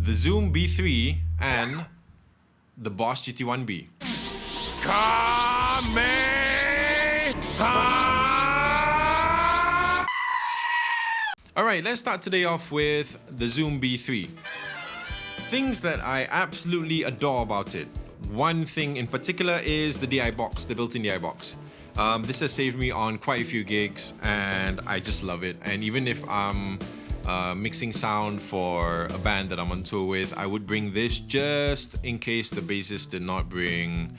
the Zoom B3 and the Boss GT1B. Alright, let's start today off with the Zoom B3. Things that I absolutely adore about it. One thing in particular is the DI box, the built-in DI box. This has saved me on quite a few gigs and I just love it. And even if I'm mixing sound for a band that I'm on tour with, I would bring this just in case the bassist did not bring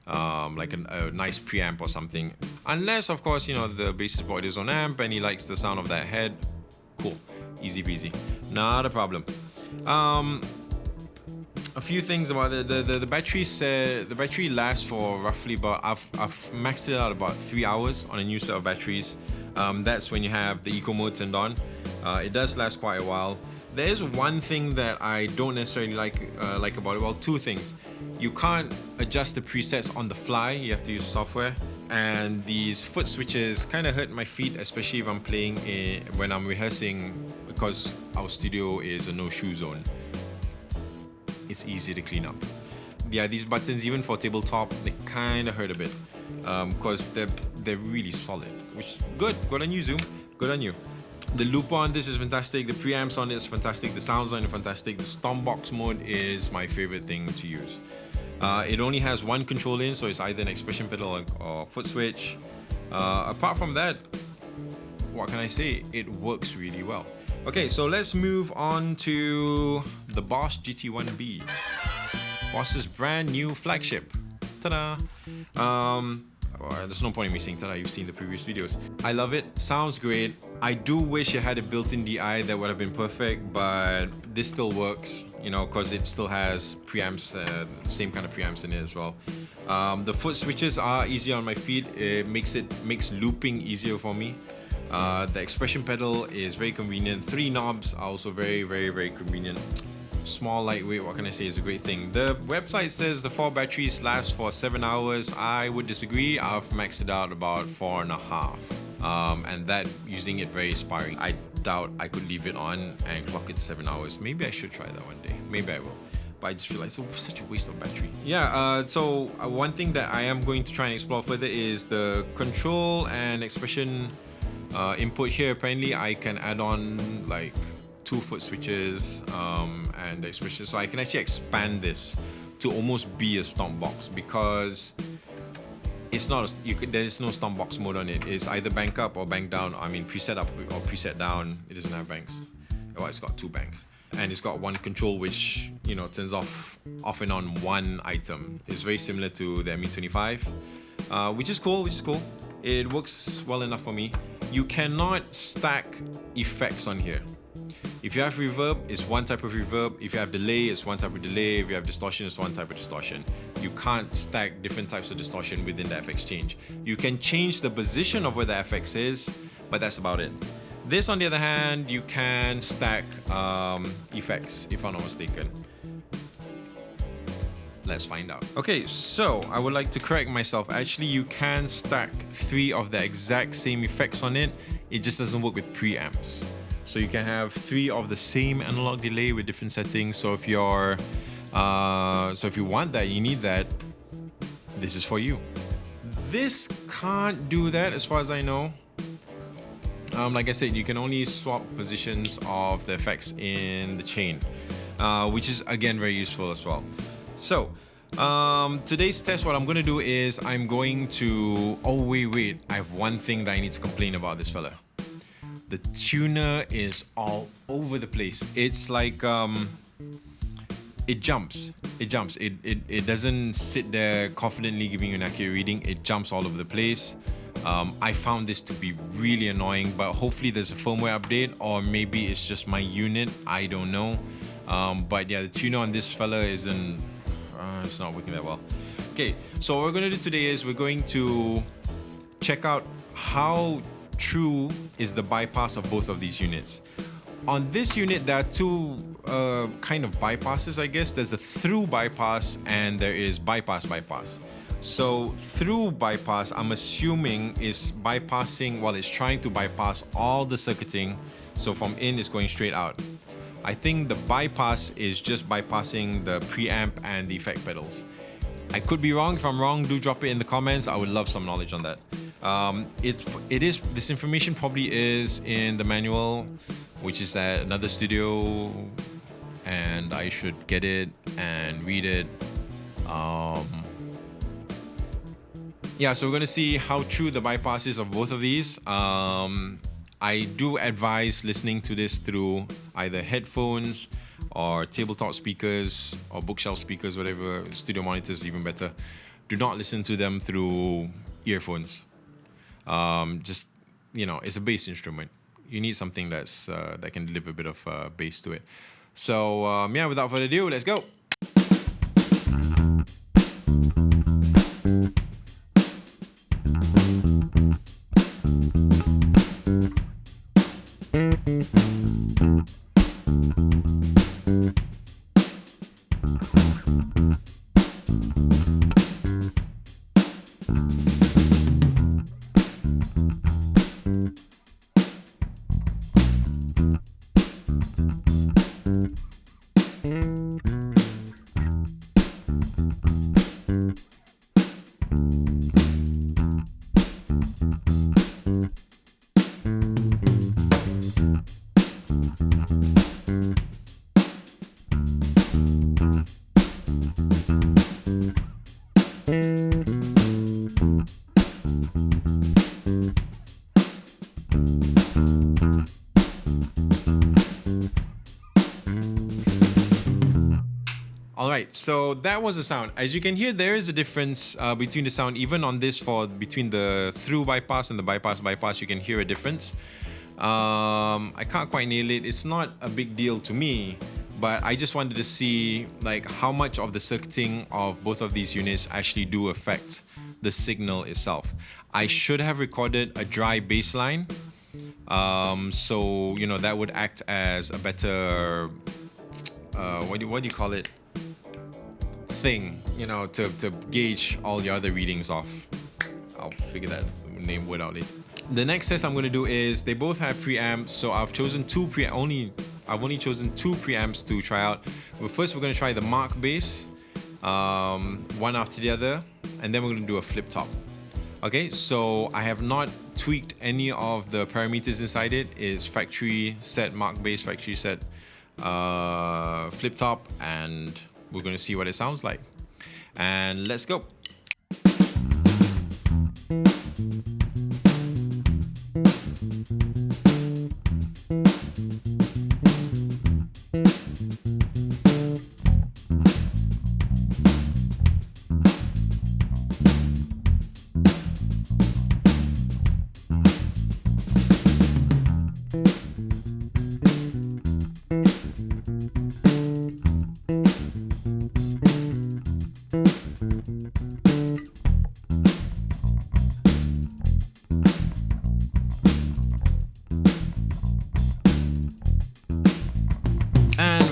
like a nice preamp or something. Unless, of course, you know, the bassist bought his own amp and he likes the sound of that head. Cool, easy peasy, not a problem. A few things about the battery. The battery lasts for roughly about, I've maxed it out about 3 hours on a new set of batteries. That's when you have the eco mode turned on. It does last quite a while. There's one thing that I don't necessarily like about it. Well, two things. You can't adjust the presets on the fly. You have to use software. And these foot switches kind of hurt my feet, especially if I'm playing when I'm rehearsing, because our studio is a no-shoe zone. It's easy to clean up. Yeah, these buttons, even for tabletop, they kind of hurt a bit, because they're really solid, which is good. Good on you, Zoom. Good on you. The looper on this is fantastic. The preamps on it is fantastic. The sounds on it are fantastic. The Stompbox mode is my favorite thing to use. It only has one control in, so it's either an expression pedal or foot switch. Apart from that, what can I say? It works really well. Okay, so let's move on to the Boss GT1B. Boss's brand new flagship. Ta-da! There's no point in me saying ta-da, you've seen the previous videos. I love it, sounds great. I do wish it had a built-in DI that would have been perfect, but this still works, you know, because it still has preamps, the same kind of preamps in it as well. The foot switches are easier on my feet. It makes looping easier for me. The expression pedal is very convenient. 3 knobs are also very, very, very convenient. Small, lightweight, what can I say, is a great thing. The website says the 4 batteries last for 7 hours. I would disagree. I've maxed it out about 4.5. And that, using it very sparring. I doubt I could leave it on and clock it 7 hours. Maybe I should try that one day. Maybe I will. But I just feel like it's such a waste of battery. Yeah, so one thing that I am going to try and explore further is the control and expression input here. Apparently I can add on like 2 foot switches and expression, so I can actually expand this to almost be a Stompbox, because it's not there is no Stompbox mode on it. It's either bank up or bank down. I mean, preset up or preset down. It doesn't have banks. Oh, it's got 2 banks, and it's got one control which, you know, turns off and on one item. It's very similar to the ME25, which is cool. It works well enough for me. You cannot stack effects on here. If you have reverb, it's one type of reverb. If you have delay, it's one type of delay. If you have distortion, it's one type of distortion. You can't stack different types of distortion within the FX change. You can change the position of where the FX is, but that's about it. This, on the other hand, you can stack effects, if I'm not mistaken. Let's find out. Okay, so I would like to correct myself. Actually, you can stack 3 of the exact same effects on it. It just doesn't work with preamps. So you can have 3 of the same analog delay with different settings. So if you're, if you want that, you need that, this is for you. This can't do that as far as I know. Like I said, you can only swap positions of the effects in the chain, which is again very useful as well. So today's test, what I'm going to do is I'm going to, oh wait, I have one thing that I need to complain about this fella. The tuner is all over the place. It's like it jumps. It doesn't sit there confidently giving you an accurate reading. It jumps all over the place. I found this to be really annoying, but hopefully there's a firmware update, or maybe it's just my unit. I don't know. But yeah, the tuner on this fella isn't. It's not working that well. Okay, so what we're going to do today is we're going to check out how true is the bypass of both of these units. On this unit, there are 2 kind of bypasses, I guess. There's a through bypass and there is bypass. So through bypass, I'm assuming is bypassing, well, it's trying to bypass all the circuiting. So from in, it's going straight out. I think the bypass is just bypassing the preamp and the effect pedals. I could be wrong. If I'm wrong, do drop it in the comments. I would love some knowledge on that. This information probably is in the manual, which is at another studio, and I should get it and read it. Yeah, so we're gonna see how true the bypass is of both of these. I do advise listening to this through either headphones or tabletop speakers or bookshelf speakers, whatever. Studio monitors even better. Do not listen to them through earphones. Just, you know, it's a bass instrument. You need something that's that can deliver a bit of bass to it. So yeah, without further ado, let's go. Alright, so that was the sound. As you can hear, there is a difference between the sound, even on this between the through bypass and the bypass, you can hear a difference. I can't quite nail it. It's not a big deal to me, but I just wanted to see like how much of the circuiting of both of these units actually do affect the signal itself. I should have recorded a dry bass line, so you know that would act as a better what do you call it, thing, you know, to gauge all the other readings off. I'll figure that name word out later. The next test I'm going to do is they both have preamps, so I've chosen I've only chosen two preamps to try out. But first we're going to try the Mark bass, one after the other, and then we're going to do a flip top. Okay, so I have not tweaked any of the parameters inside it. It's factory set Mark bass, factory set flip top, and we're going to see what it sounds like. And let's go.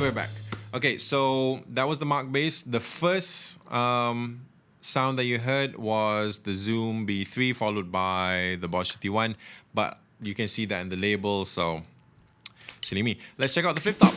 We're back. Okay, so that was the Mark bass. The first sound that you heard was the Zoom B3 followed by the Boss GT1, but you can see that in the label, so silly me. Let's check out the flip top.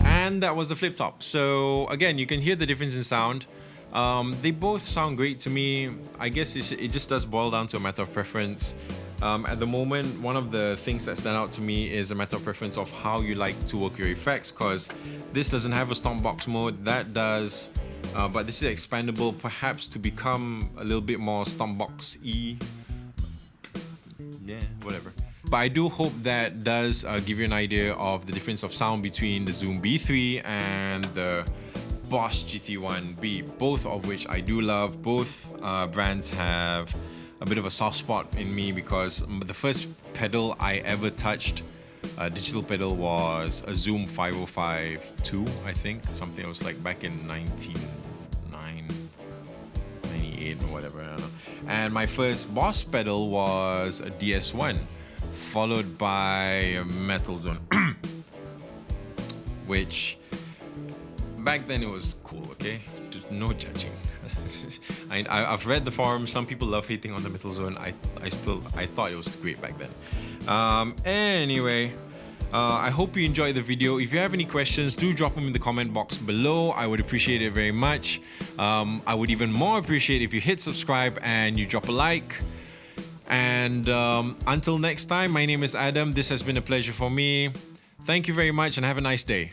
And that was the flip top. So again, you can hear the difference in sound. They both sound great to me. I guess it just does boil down to a matter of preference. At the moment, one of the things that stand out to me is a matter of preference of how you like to work your effects, because this doesn't have a stomp box mode, that does, but this is expandable perhaps to become a little bit more stomp box-y. Yeah, whatever. But I do hope that does give you an idea of the difference of sound between the Zoom B3 and the Boss GT1B, both of which I do love. Both brands have a bit of a soft spot in me because the first pedal I ever touched, digital pedal, was a Zoom 505-2, I think. Something that was like back in 1998 or whatever, I don't know. And my first Boss pedal was a DS1, followed by a Metal Zone, which back then it was cool, okay? Just no judging. I've read the forums. Some people love hating on the Metal Zone. I thought it was great back then. Anyway, I hope you enjoyed the video. If you have any questions, do drop them in the comment box below. I would appreciate it very much. I would even more appreciate if you hit subscribe and you drop a like. And until next time, my name is Adam. This has been a pleasure for me. Thank you very much and have a nice day.